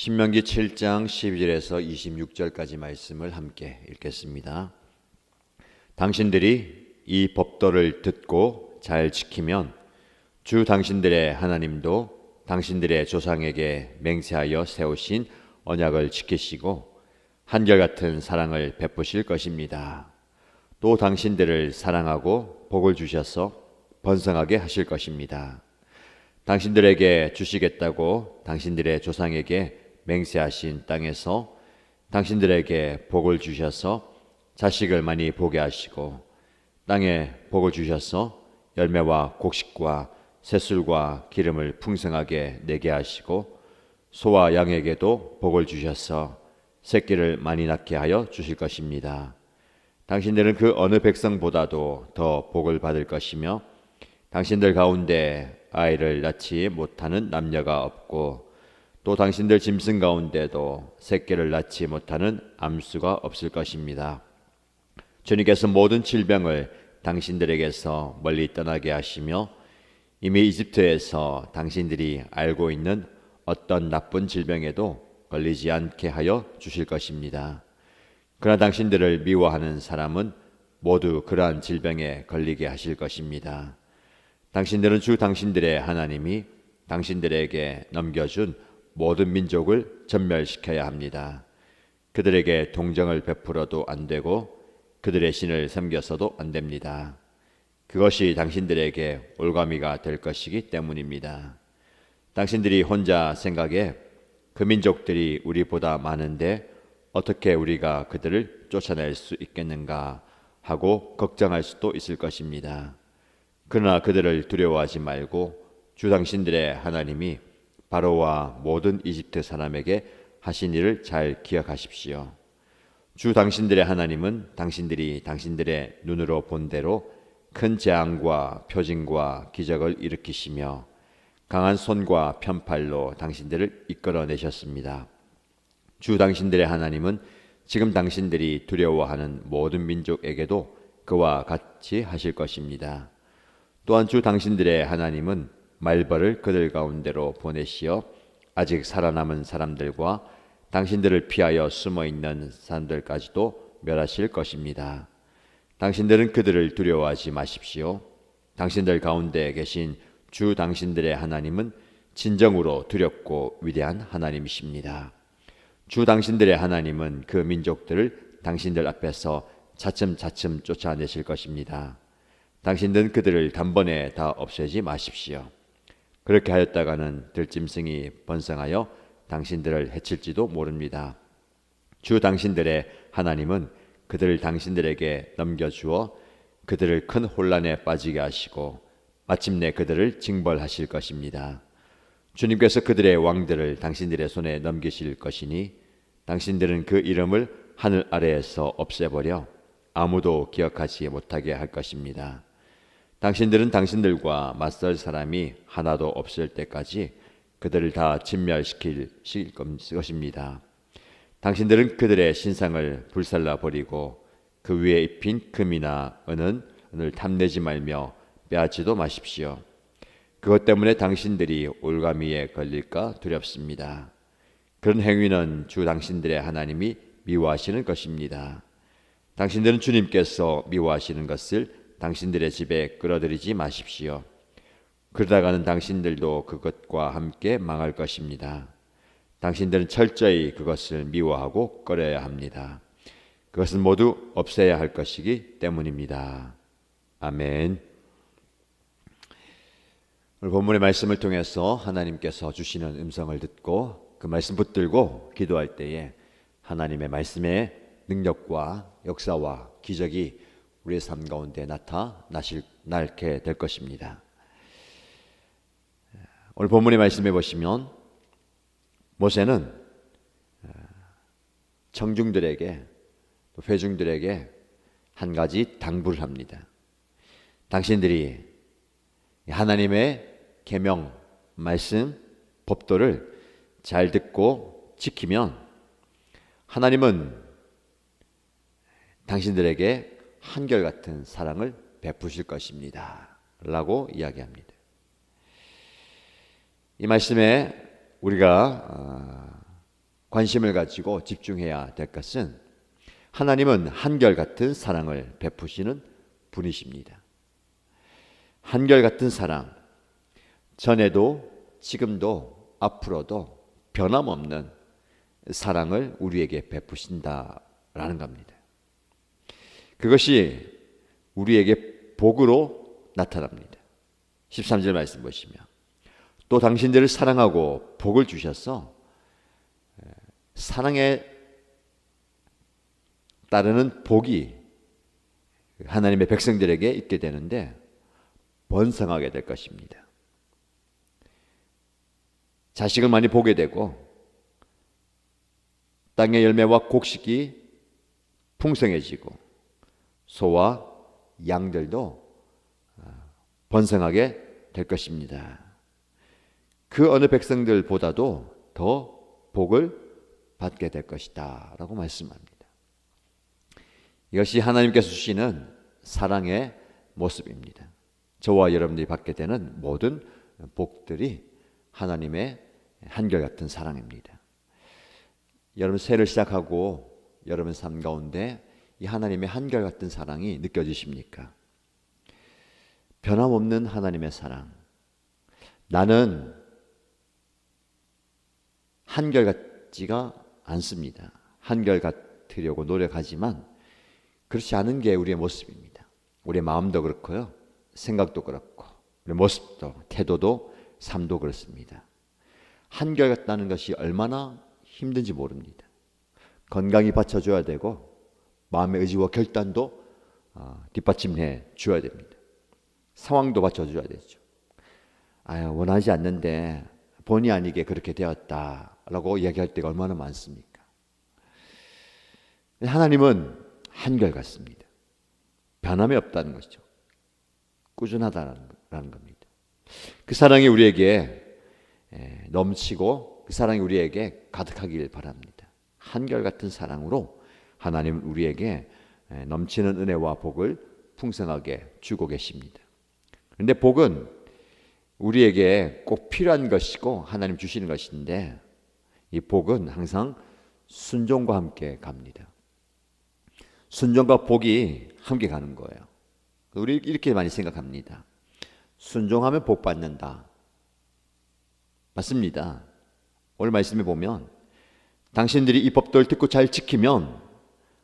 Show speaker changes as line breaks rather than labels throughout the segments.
신명기 7장 12절에서 26절까지 말씀을 함께 읽겠습니다. 당신들이 이 법도를 듣고 잘 지키면 주 당신들의 하나님도 당신들의 조상에게 맹세하여 세우신 언약을 지키시고 한결같은 사랑을 베푸실 것입니다. 또 당신들을 사랑하고 복을 주셔서 번성하게 하실 것입니다. 당신들에게 주시겠다고 당신들의 조상에게 맹세하신 땅에서 당신들에게 복을 주셔서 자식을 많이 보게 하시고 땅에 복을 주셔서 열매와 곡식과 새술과 기름을 풍성하게 내게 하시고 소와 양에게도 복을 주셔서 새끼를 많이 낳게 하여 주실 것입니다. 당신들은 그 어느 백성보다도 더 복을 받을 것이며 당신들 가운데 아이를 낳지 못하는 남녀가 없고 또 당신들 짐승 가운데도 새끼를 낳지 못하는 암수가 없을 것입니다. 주님께서 모든 질병을 당신들에게서 멀리 떠나게 하시며 이미 이집트에서 당신들이 알고 있는 어떤 나쁜 질병에도 걸리지 않게 하여 주실 것입니다. 그러나 당신들을 미워하는 사람은 모두 그러한 질병에 걸리게 하실 것입니다. 당신들은 주 당신들의 하나님이 당신들에게 넘겨준 모든 민족을 전멸시켜야 합니다. 그들에게 동정을 베풀어도 안 되고 그들의 신을 섬겨서도 안 됩니다. 그것이 당신들에게 올가미가 될 것이기 때문입니다. 당신들이 혼자 생각에 그 민족들이 우리보다 많은데 어떻게 우리가 그들을 쫓아낼 수 있겠는가 하고 걱정할 수도 있을 것입니다. 그러나 그들을 두려워하지 말고 주 당신들의 하나님이 바로와 모든 이집트 사람에게 하신 일을 잘 기억하십시오. 주 당신들의 하나님은 당신들이 당신들의 눈으로 본 대로 큰 재앙과 표징과 기적을 일으키시며 강한 손과 편팔로 당신들을 이끌어내셨습니다. 주 당신들의 하나님은 지금 당신들이 두려워하는 모든 민족에게도 그와 같이 하실 것입니다. 또한 주 당신들의 하나님은 말벌을 그들 가운데로 보내시어 아직 살아남은 사람들과 당신들을 피하여 숨어있는 사람들까지도 멸하실 것입니다. 당신들은 그들을 두려워하지 마십시오. 당신들 가운데 계신 주 당신들의 하나님은 진정으로 두렵고 위대한 하나님이십니다. 주 당신들의 하나님은 그 민족들을 당신들 앞에서 차츰차츰 쫓아내실 것입니다. 당신들은 그들을 단번에 다 없애지 마십시오. 그렇게 하였다가는 들짐승이 번성하여 당신들을 해칠지도 모릅니다. 주 당신들의 하나님은 그들을 당신들에게 넘겨주어 그들을 큰 혼란에 빠지게 하시고 마침내 그들을 징벌하실 것입니다. 주님께서 그들의 왕들을 당신들의 손에 넘기실 것이니 당신들은 그 이름을 하늘 아래에서 없애버려 아무도 기억하지 못하게 할 것입니다. 당신들은 당신들과 맞설 사람이 하나도 없을 때까지 그들을 다 진멸시킬 것입니다. 당신들은 그들의 신상을 불살라 버리고 그 위에 입힌 금이나 은을 탐내지 말며 빼앗지도 마십시오. 그것 때문에 당신들이 올가미에 걸릴까 두렵습니다. 그런 행위는 주 당신들의 하나님이 미워하시는 것입니다. 당신들은 주님께서 미워하시는 것을 당신들의 집에 끌어들이지 마십시오. 그러다가는 당신들도 그것과 함께 망할 것입니다. 당신들은 철저히 그것을 미워하고 꺼려야 합니다. 그것은 모두 없애야 할 것이기 때문입니다. 아멘. 오늘 본문의 말씀을 통해서 하나님께서 주시는 음성을 듣고 그 말씀 붙들고 기도할 때에 하나님의 말씀의 능력과 역사와 기적이 우리의 삶 가운데 나타나게 될 것입니다. 오늘 본문의 말씀해 보시면 모세는 청중들에게 또 회중들에게 한 가지 당부를 합니다. 당신들이 하나님의 계명, 말씀, 법도를 잘 듣고 지키면 하나님은 당신들에게 한결같은 사랑을 베푸실 것입니다. 라고 이야기합니다. 이 말씀에 우리가 관심을 가지고 집중해야 될 것은 하나님은 한결같은 사랑을 베푸시는 분이십니다. 한결같은 사랑, 전에도 지금도 앞으로도 변함없는 사랑을 우리에게 베푸신다라는 겁니다. 그것이 우리에게 복으로 나타납니다. 13절 말씀 보시면 또 당신들을 사랑하고 복을 주셔서 사랑에 따르는 복이 하나님의 백성들에게 있게 되는데 번성하게 될 것입니다. 자식을 많이 보게 되고 땅의 열매와 곡식이 풍성해지고 소와 양들도 번성하게 될 것입니다. 그 어느 백성들보다도 더 복을 받게 될 것이다 라고 말씀합니다. 이것이 하나님께서 주시는 사랑의 모습입니다. 저와 여러분들이 받게 되는 모든 복들이 하나님의 한결같은 사랑입니다. 여러분 새해를 시작하고 여러분 삶 가운데 이 하나님의 한결같은 사랑이 느껴지십니까? 변함없는 하나님의 사랑. 나는 한결같지가 않습니다. 한결같으려고 노력하지만 그렇지 않은 게 우리의 모습입니다. 우리의 마음도 그렇고요. 생각도 그렇고 우리의 모습도 태도도 삶도 그렇습니다. 한결같다는 것이 얼마나 힘든지 모릅니다. 건강이 받쳐줘야 되고 마음의 의지와 결단도 뒷받침해 줘야 됩니다. 상황도 받쳐줘야 되죠. 원하지 않는데 본의 아니게 그렇게 되었다라고 이야기할 때가 얼마나 많습니까? 하나님은 한결같습니다. 변함이 없다는 것이죠. 꾸준하다는 겁니다. 그 사랑이 우리에게 넘치고 그 사랑이 우리에게 가득하길 바랍니다. 한결같은 사랑으로 하나님은 우리에게 넘치는 은혜와 복을 풍성하게 주고 계십니다. 그런데 복은 우리에게 꼭 필요한 것이고 하나님 주시는 것인데 이 복은 항상 순종과 함께 갑니다. 순종과 복이 함께 가는 거예요. 우리 이렇게 많이 생각합니다. 순종하면 복 받는다. 맞습니다. 오늘 말씀에 보면 당신들이 이 법도를 듣고 잘 지키면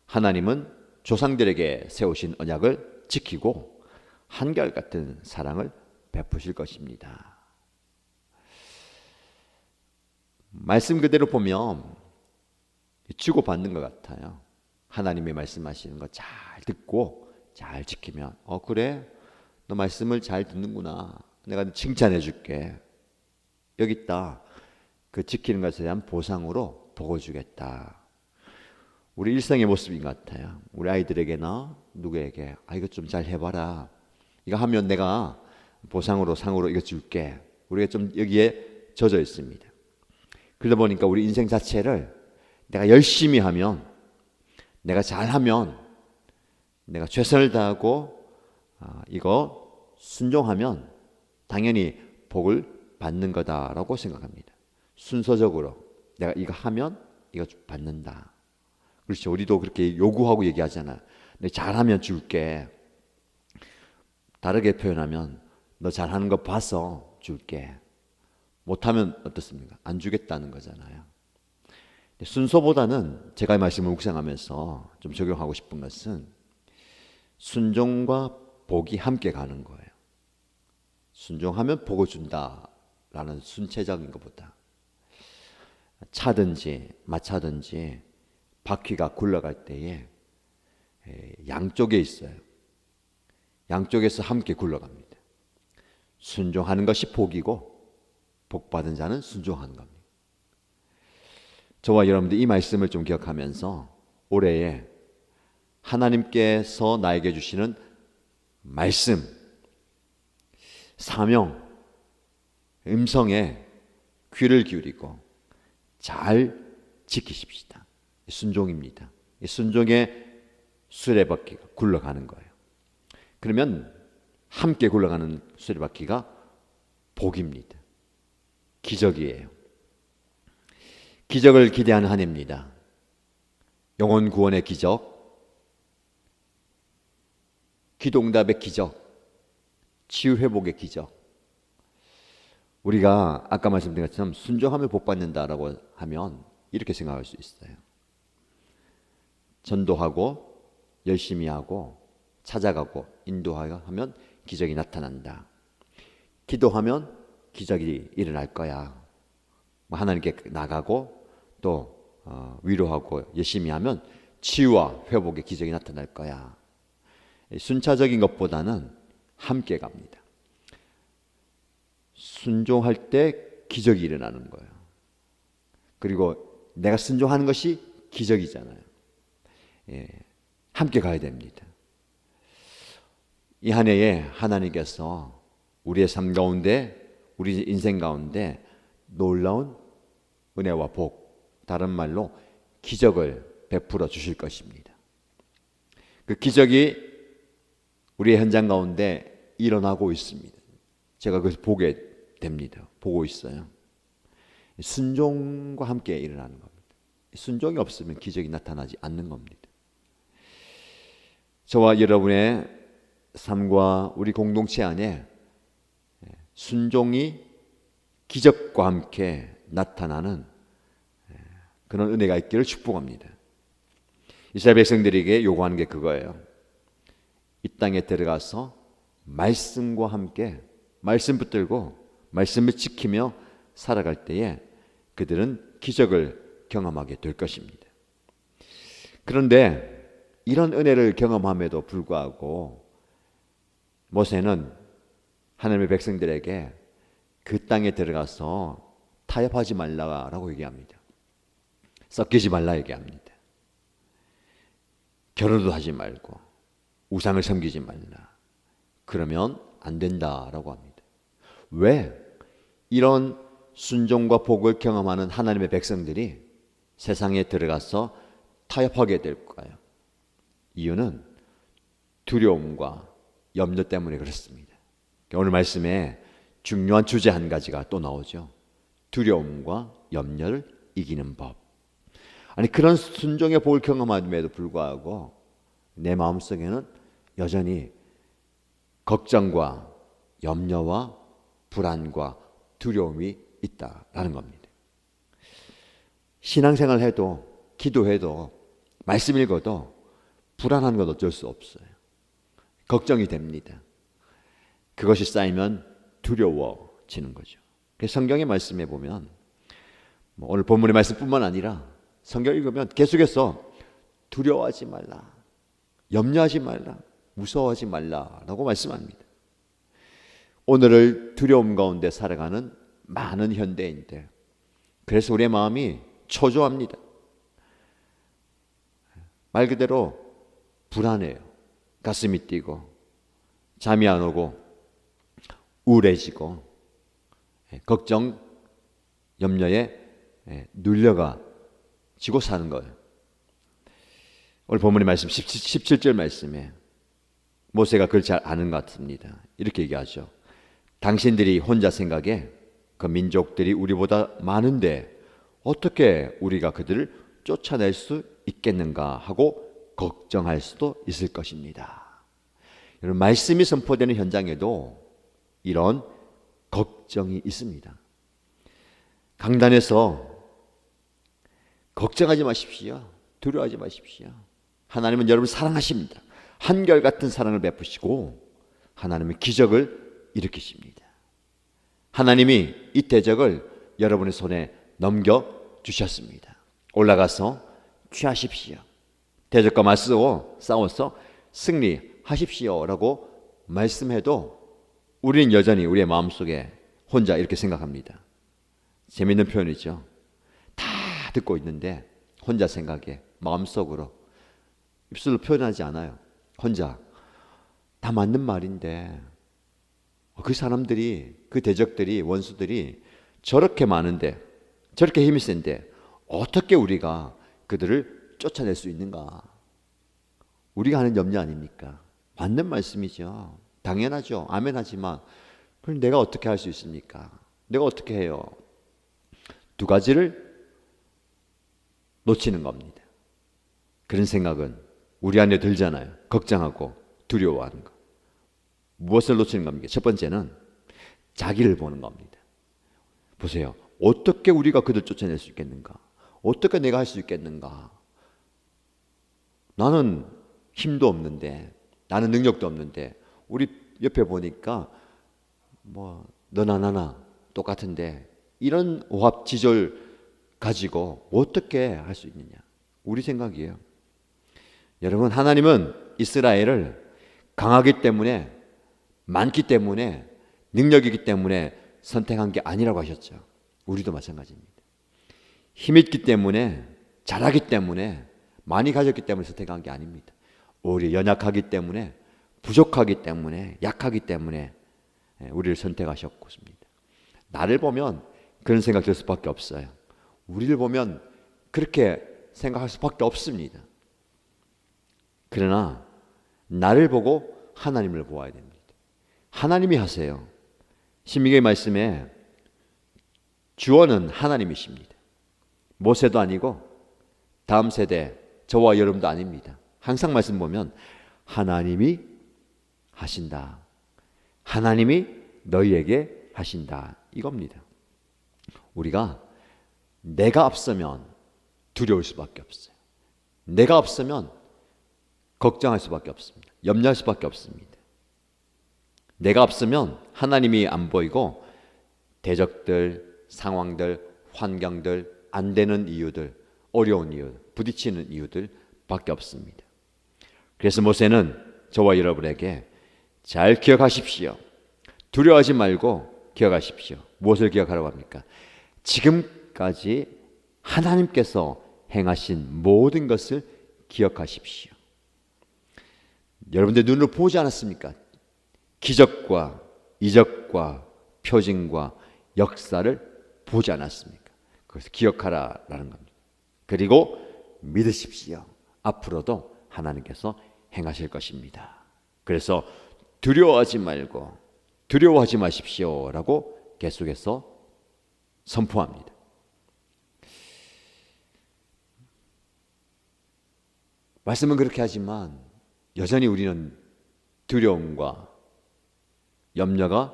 하나님은 조상들에게 세우신 언약을 지키고 한결같은 사랑을 베푸실 것입니다. 말씀 그대로 보면 주고받는 것 같아요. 하나님이 말씀하시는 거 잘 듣고 잘 지키면 그래? 너 말씀을 잘 듣는구나. 내가 칭찬해 줄게. 여기 있다. 그 지키는 것에 대한 보상으로 복을 주겠다. 우리 일상의 모습인 것 같아요. 우리 아이들에게나 누구에게 이거 좀 잘 해봐라. 이거 하면 내가 보상으로 상으로 이거 줄게. 우리가 좀 여기에 젖어 있습니다. 그러다 보니까 우리 인생 자체를 내가 열심히 하면, 내가 잘하면, 내가 최선을 다하고 이거 순종하면 당연히 복을 받는 거다라고 생각합니다. 순서적으로 내가 이거 하면 이거 받는다. 그렇죠. 우리도 그렇게 요구하고 얘기하잖아. 내 잘하면 줄게. 다르게 표현하면 너 잘하는 거 봐서 줄게. 못하면 어떻습니까? 안 주겠다는 거잖아요. 순서보다는 제가 이 말씀을 묵상하면서 좀 적용하고 싶은 것은 순종과 복이 함께 가는 거예요. 순종하면 복을 준다라는 순체적인 것보다 차든지 마차든지 바퀴가 굴러갈 때에 양쪽에 있어요. 양쪽에서 함께 굴러갑니다. 순종하는 것이 복이고 복받은 자는 순종하는 겁니다. 저와 여러분들 이 말씀을 좀 기억하면서 올해에 하나님께서 나에게 주시는 말씀, 사명, 음성에 귀를 기울이고 잘 지키십시다. 순종입니다. 순종의 수레바퀴가 굴러가는 거예요. 그러면 함께 굴러가는 수레바퀴가 복입니다. 기적이에요. 기적을 기대하는 한 해입니다. 영혼 구원의 기적, 기도응답의 기적, 치유회복의 기적. 우리가 아까 말씀드린 것처럼 순종하면 복받는다라고 하면 이렇게 생각할 수 있어요. 전도하고 열심히 하고 찾아가고 인도하고 하면 기적이 나타난다. 기도하면 기적이 일어날 거야. 하나님께 나가고 또 위로하고 열심히 하면 치유와 회복의 기적이 나타날 거야. 순차적인 것보다는 함께 갑니다. 순종할 때 기적이 일어나는 거예요. 그리고 내가 순종하는 것이 기적이잖아요. 함께 가야 됩니다. 이 한 해에 하나님께서 우리의 삶 가운데, 우리 인생 가운데 놀라운 은혜와 복, 다른 말로 기적을 베풀어 주실 것입니다. 그 기적이 우리의 현장 가운데 일어나고 있습니다. 제가 그것을 보게 됩니다. 보고 있어요. 순종과 함께 일어나는 겁니다. 순종이 없으면 기적이 나타나지 않는 겁니다. 저와 여러분의 삶과 우리 공동체 안에 순종이 기적과 함께 나타나는 그런 은혜가 있기를 축복합니다. 이스라엘 백성들에게 요구하는 게 그거예요. 이 땅에 들어가서 말씀과 함께 말씀 붙들고 말씀을 지키며 살아갈 때에 그들은 기적을 경험하게 될 것입니다. 그런데 이런 은혜를 경험함에도 불구하고 모세는 하나님의 백성들에게 그 땅에 들어가서 타협하지 말라라고 얘기합니다. 섞이지 말라 얘기합니다. 결혼도 하지 말고 우상을 섬기지 말라. 그러면 안 된다라고 합니다. 왜? 이런 순종과 복을 경험하는 하나님의 백성들이 세상에 들어가서 타협하게 될까요? 이유는 두려움과 염려 때문에 그렇습니다. 오늘 말씀에 중요한 주제 한 가지가 또 나오죠. 두려움과 염려를 이기는 법. 아니 그런 순종의 복을 경험함에도 불구하고 내 마음속에는 여전히 걱정과 염려와 불안과 두려움이 있다라는 겁니다. 신앙생활 해도 기도해도 말씀 읽어도 불안한 건 어쩔 수 없어요. 걱정이 됩니다. 그것이 쌓이면 두려워지는 거죠. 성경의 말씀에 보면 오늘 본문의 말씀뿐만 아니라 성경 읽으면 계속해서 두려워하지 말라, 염려하지 말라, 무서워하지 말라라고 말씀합니다. 오늘을 두려움 가운데 살아가는 많은 현대인들, 그래서 우리의 마음이 초조합니다. 말 그대로 불안해요. 가슴이 뛰고 잠이 안 오고 우울해지고 걱정, 염려에 눌려가 지고 사는 거예요. 오늘 본문의 말씀 17절 말씀에 모세가 그걸 잘 아는 것 같습니다. 이렇게 얘기하죠. 당신들이 혼자 생각에 그 민족들이 우리보다 많은데 어떻게 우리가 그들을 쫓아낼 수 있겠는가 하고 걱정할 수도 있을 것입니다. 여러분, 말씀이 선포되는 현장에도 이런 걱정이 있습니다. 강단에서 걱정하지 마십시오. 두려워하지 마십시오. 하나님은 여러분을 사랑하십니다. 한결같은 사랑을 베푸시고 하나님은 기적을 일으키십니다. 하나님이 이 대적을 여러분의 손에 넘겨주셨습니다. 올라가서 취하십시오. 대적과 맞서 싸워서 승리하십시오라고 말씀해도 우리는 여전히 우리의 마음속에 혼자 이렇게 생각합니다. 재미있는 표현이죠. 다 듣고 있는데 혼자 생각해 마음속으로 입술로 표현하지 않아요. 혼자 다 맞는 말인데 그 사람들이, 그 대적들이, 원수들이 저렇게 많은데, 저렇게 힘이 센데 어떻게 우리가 그들을 쫓아낼 수 있는가? 우리가 하는 염려 아닙니까? 맞는 말씀이죠. 당연하죠. 아멘하지만 그럼 내가 어떻게 할 수 있습니까? 내가 어떻게 해요? 두 가지를 놓치는 겁니다. 그런 생각은 우리 안에 들잖아요. 걱정하고 두려워하는 거. 무엇을 놓치는 겁니까? 첫 번째는 자기를 보는 겁니다. 보세요. 어떻게 우리가 그들 쫓아낼 수 있겠는가? 어떻게 내가 할 수 있겠는가? 나는 힘도 없는데, 나는 능력도 없는데, 우리 옆에 보니까 너나 나나 똑같은데 이런 오합지졸 가지고 어떻게 할 수 있느냐? 우리 생각이에요. 여러분, 하나님은 이스라엘을 강하기 때문에, 많기 때문에, 능력이기 때문에 선택한 게 아니라고 하셨죠. 우리도 마찬가지입니다. 힘있기 때문에, 잘하기 때문에, 많이 가졌기 때문에 선택한 게 아닙니다. 오히려 연약하기 때문에, 부족하기 때문에, 약하기 때문에 우리를 선택하셨습니다. 나를 보면 그런 생각 들 수밖에 없어요. 우리를 보면 그렇게 생각할 수밖에 없습니다. 그러나 나를 보고 하나님을 보아야 됩니다. 하나님이 하세요. 신명기 말씀에 주어는 하나님이십니다. 모세도 아니고 다음 세대 저와 여러분도 아닙니다. 항상 말씀 보면 하나님이 하신다. 하나님이 너희에게 하신다. 이겁니다. 우리가 내가 앞서면 두려울 수밖에 없어요. 내가 앞서면 걱정할 수밖에 없습니다. 염려할 수밖에 없습니다. 내가 앞서면 하나님이 안 보이고 대적들, 상황들, 환경들, 안 되는 이유들, 어려운 이유, 부딪히는 이유들 밖에 없습니다. 그래서 모세는 저와 여러분에게 잘 기억하십시오. 두려워하지 말고 기억하십시오. 무엇을 기억하라고 합니까? 지금까지 하나님께서 행하신 모든 것을 기억하십시오. 여러분들 눈으로 보지 않았습니까? 기적과 이적과 표징과 역사를 보지 않았습니까? 그래서 기억하라라는 겁니다. 그리고 믿으십시오. 앞으로도 하나님께서 행하실 것입니다. 그래서 두려워하지 말고 두려워하지 마십시오라고 계속해서 선포합니다. 말씀은 그렇게 하지만 여전히 우리는 두려움과 염려가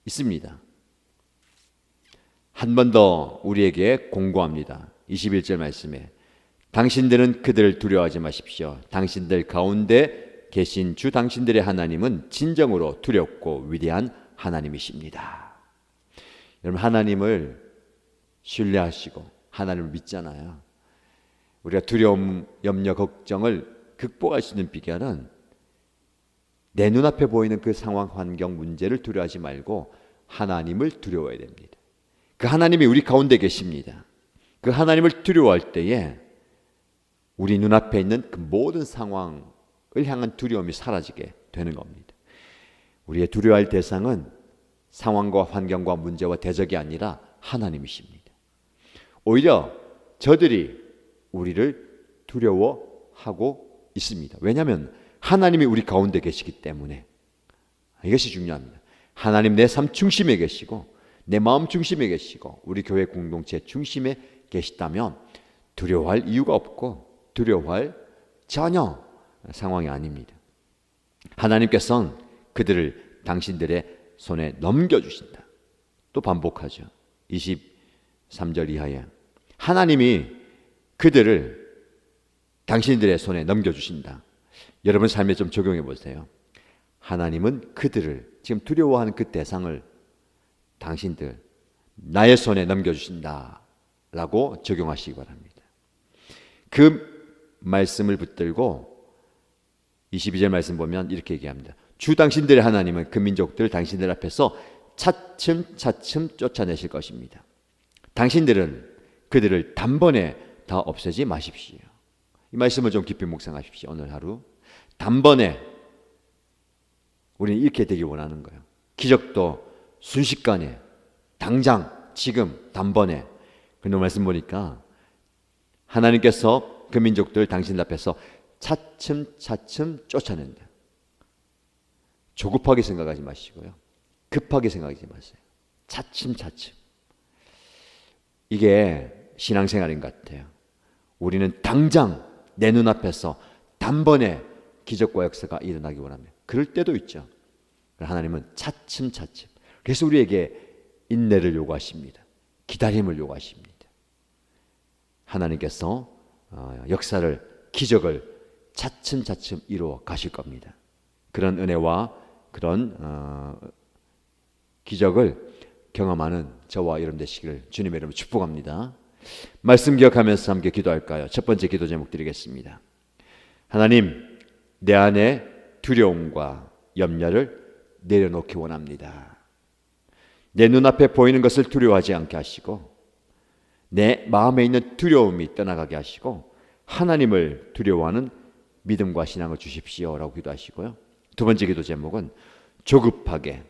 있습니다. 한 번 더 우리에게 공고합니다. 21절 말씀에 당신들은 그들을 두려워하지 마십시오. 당신들 가운데 계신 주 당신들의 하나님은 진정으로 두렵고 위대한 하나님이십니다. 여러분, 하나님을 신뢰하시고 하나님을 믿잖아요. 우리가 두려움, 염려, 걱정을 극복할 수 있는 비결은 내 눈앞에 보이는 그 상황, 환경, 문제를 두려워하지 말고 하나님을 두려워해야 됩니다. 그 하나님이 우리 가운데 계십니다. 그 하나님을 두려워할 때에 우리 눈앞에 있는 그 모든 상황을 향한 두려움이 사라지게 되는 겁니다. 우리의 두려워할 대상은 상황과 환경과 문제와 대적이 아니라 하나님이십니다. 오히려 저들이 우리를 두려워하고 있습니다. 왜냐하면 하나님이 우리 가운데 계시기 때문에. 이것이 중요합니다. 하나님 내 삶 중심에 계시고 내 마음 중심에 계시고 우리 교회 공동체 중심에 계시다면 두려워할 이유가 없고 두려워할 전혀 상황이 아닙니다. 하나님께서는 그들을 당신들의 손에 넘겨주신다. 또 반복하죠. 23절 이하에 하나님이 그들을 당신들의 손에 넘겨주신다. 여러분 삶에 좀 적용해 보세요. 하나님은 그들을 지금 두려워하는 그 대상을 당신들 나의 손에 넘겨주신다 라고 적용하시기 바랍니다. 그 말씀을 붙들고 22절 말씀 보면 이렇게 얘기합니다. 주 당신들의 하나님은 그 민족들 당신들 앞에서 차츰차츰 쫓아내실 것입니다. 당신들은 그들을 단번에 다 없애지 마십시오. 이 말씀을 좀 깊이 묵상하십시오. 오늘 하루 단번에 우리는 이렇게 되길 원하는 거예요. 기적도 순식간에 당장 지금 단번에. 그런데 말씀 보니까 하나님께서 그 민족들 당신 앞에서 차츰차츰 쫓아낸다. 조급하게 생각하지 마시고요. 급하게 생각하지 마세요. 차츰차츰. 이게 신앙생활인 것 같아요. 우리는 당장 내 눈앞에서 단번에 기적과 역사가 일어나기 원합니다. 그럴 때도 있죠. 하나님은 차츰차츰. 그래서 우리에게 인내를 요구하십니다. 기다림을 요구하십니다. 하나님께서 역사를, 기적을 차츰차츰 이루어 가실 겁니다. 그런 은혜와 그런 기적을 경험하는 저와 여러분 되시기를 주님의 이름으로 축복합니다. 말씀 기억하면서 함께 기도할까요? 첫 번째 기도 제목 드리겠습니다. 하나님, 내 안에 두려움과 염려를 내려놓기 원합니다. 내 눈앞에 보이는 것을 두려워하지 않게 하시고 내 마음에 있는 두려움이 떠나가게 하시고 하나님을 두려워하는 믿음과 신앙을 주십시오 라고 기도하시고요. 두 번째 기도 제목은 조급하게,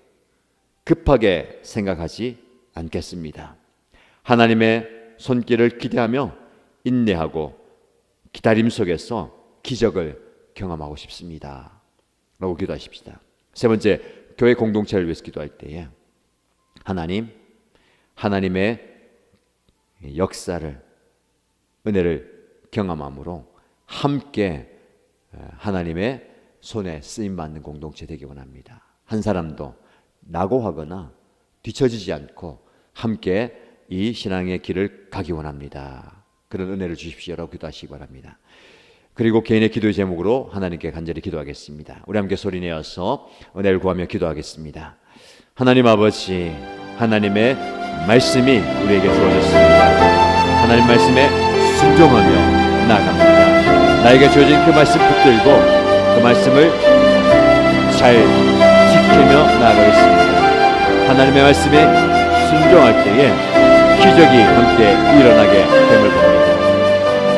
급하게 생각하지 않겠습니다. 하나님의 손길을 기대하며 인내하고 기다림 속에서 기적을 경험하고 싶습니다 라고 기도하십시다. 세 번째, 교회 공동체를 위해서 기도할 때에 하나님, 하나님의 역사를, 은혜를 경험함으로 함께 하나님의 손에 쓰임받는 공동체 되기 원합니다. 한 사람도 낙오하거나 뒤처지지 않고 함께 이 신앙의 길을 가기 원합니다. 그런 은혜를 주십시오라고 기도하시기 바랍니다. 그리고 개인의 기도의 제목으로 하나님께 간절히 기도하겠습니다. 우리 함께 소리내어서 은혜를 구하며 기도하겠습니다. 하나님 아버지, 하나님의 말씀이 우리에게 주어졌습니다. 하나님 말씀에 순종하며 나아갑니다. 나에게 주어진 그 말씀 붙들고 그 말씀을 잘 지키며 나아가겠습니다. 하나님의 말씀에 순종할 때에 기적이 함께 일어나게 됨을 봅니다.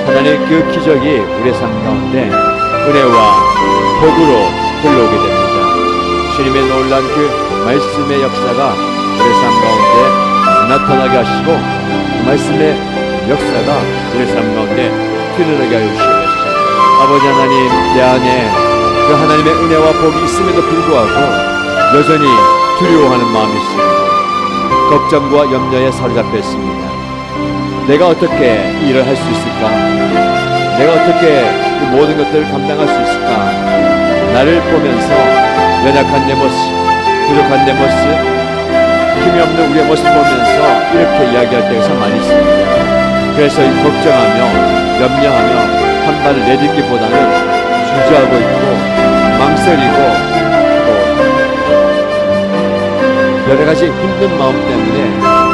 하나님, 그 기적이 우리의 삶 가운데 은혜와 복으로 흘러오게 됩니다. 주님의 놀란 그 말씀의 역사가 우리의 삶 가운데 나타나게 하시고 그 말씀의 역사가 우리의 삶 가운데 드러나게 하여 주시옵소서. 아버지 하나님, 내 안에 그 하나님의 은혜와 복이 있음에도 불구하고 여전히 두려워하는 마음이 있습니다. 걱정과 염려에 사로잡혀 있습니다. 내가 어떻게 이 일을 할 수 있을까? 내가 어떻게 그 모든 것들을 감당할 수 있을까? 나를 보면서 연약한 내 모습, 부족한 내 모습, 힘이 없는 우리의 모습 보면서 이렇게 이야기할 때가 참 많이 있습니다. 그래서 걱정하며 염려하며 한 발을 내딛기보다는 주저하고 있고 망설이고 또 여러 가지 힘든 마음 때문에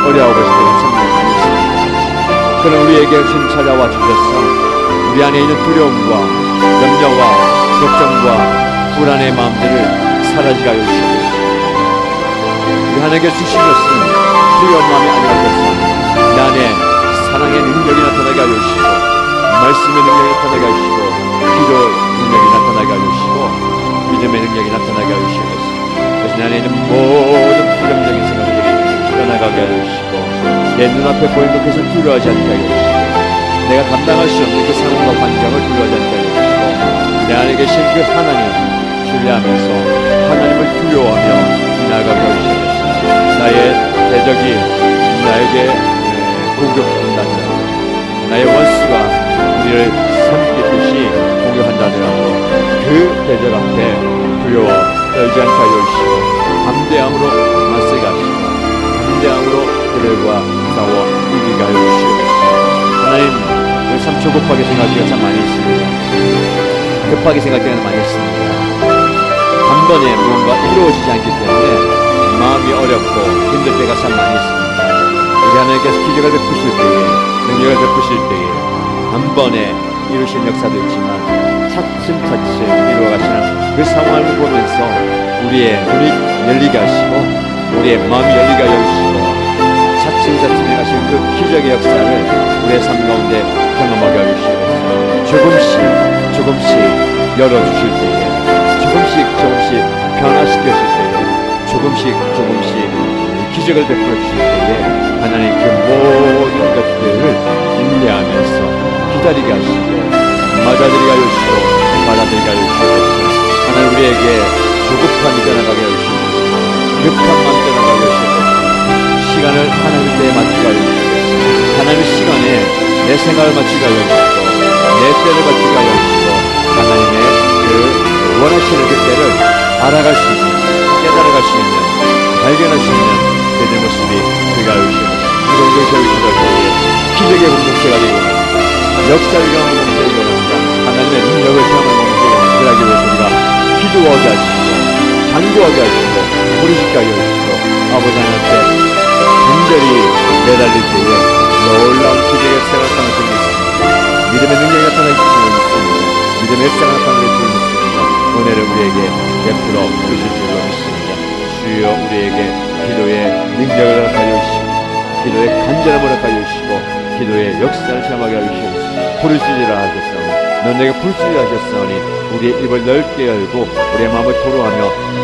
어려워하고 있을 때가 참 많이 있습니다. 그럼 우리에게 힘 찾아와 주셔서 우리 안에 있는 두려움과 염려와 걱정과 불안의 마음들을 사라지게 하여 주시옵소서. 우리 하나님께 주신 것은 두려운 마음이 아니라 그렇습니다. 내 안에 사랑의 능력이 나타나게 하여 주시고 말씀의 능력이 나타나게 하여 주시고 기도의 능력이 나타나게 하여 주시고 믿음의 능력이 나타나게 하여 주시옵소서. 그래서 내 안에 있는 모든 부정적인 생각들이 떠나가게 하여 주시고 내 눈앞에 보이는 것을 두려워하지 않게 하여 주시고 내가 감당할 수 없는 그 상황과 환경을 두려워하지 않게 하여 주시고 내 안에 계신 그 하나님 신뢰하면서 하나님을 두려워하며 나아가게 하여 주시옵소서. 나의 대적이 나에게 공격한다더라도 나의 원수가 우리를 삼키듯이 공격한다더라도 그 대적 앞에 두려워 떨지 않게 하여 주시고 담대함으로 맞서게 하시고 담대함으로 그들과 싸워 이기게 하여 주시옵소서. 하나님, 참 조급하게 생각하기가 참 많이 있습니다. 급하게 생각하기가 많이 있습니다. 한 번에 무언가 이루어지지 않기 때문에 마음이 어렵고 힘들 때가 참 많이 있습니다. 우리 하나님께서 기적을 베푸실 때에, 능력을 베푸실 때에 한 번에 이루신 역사도 있지만 차츰차츰 이루어가시는 그 상황을 보면서 우리의 눈이 열리게 하시고 우리의 마음이 열리게 하여 주시고 차츰차츰 행하신 그 기적의 역사를 우리의 삶 가운데 경험하게 하여 주시옵소서. 조금씩 열어주실 때에 조금씩 변화시켜줄 때에 조금씩 기적을 베풀어 주실 때에 하나님 그 모든 것들을 인내하면서 기다리게 하시고 맞아들이게 하여 주시고 받아들이게 하여 주시옵소서. 하나님, 우리에게 조급함이 떠나가게 하여 주시옵소서. 급한 마음 떠나가게 하여 주시옵소서. 시간을 하나님의 때에 맞추게 하여 주시옵소서. 하나님의 시간에 내 생각을 맞추게 하여 주시고 내 때를 거치게 하여 주시고 하나님의 그 원하시는 그 때를 알아갈 수 있는, 깨달아갈 수 있는, 발견할 수 있는 그들 모습이 되게 하여 주시고 이 공동체를 주실 때에 기적의 공동체가 되고 역사를 경험하는 공동체가 되고 하나님의 능력을 경험하는 공동체가 되기 위해서 우리가 기도하게 하시고 간구하게 하시고 부르짖게 하여 주시고 아버지 하나님께 간절히 매달릴 때에 놀라운 기적의 역사가 나타날 줄 믿습니다. 믿음의 능력이 나타날 줄 믿습니다. 믿음의 역사가 나타날 줄 믿습니다. 은혜를 우리에게 베풀어 주실 줄로 믿습니다. 주여 우리에게 기도의 능력을 허락하여 주시고 기도의 간절함을 허락하여 주시고 기도의 역사를 체험하게 하여 주시옵소서. 부르짖으라 하셨사오니 넌 내가 부르짖으라 하셨사오니 우리의 입을 넓게 열고 우리의 마음을 토로하며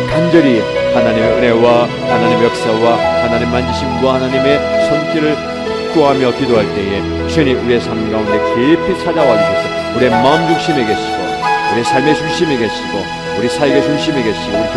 간절히 하나님의 은혜와 하나님의 역사와 하나님 만지심과 하나님의 손길을 구하며 기도할 때에 주님 우리의 삶 가운데 깊이 찾아와 주셔서 우리의 마음 중심에 계시고 우리의 삶의 중심에 계시고 우리 사역의 중심에 계시고 우리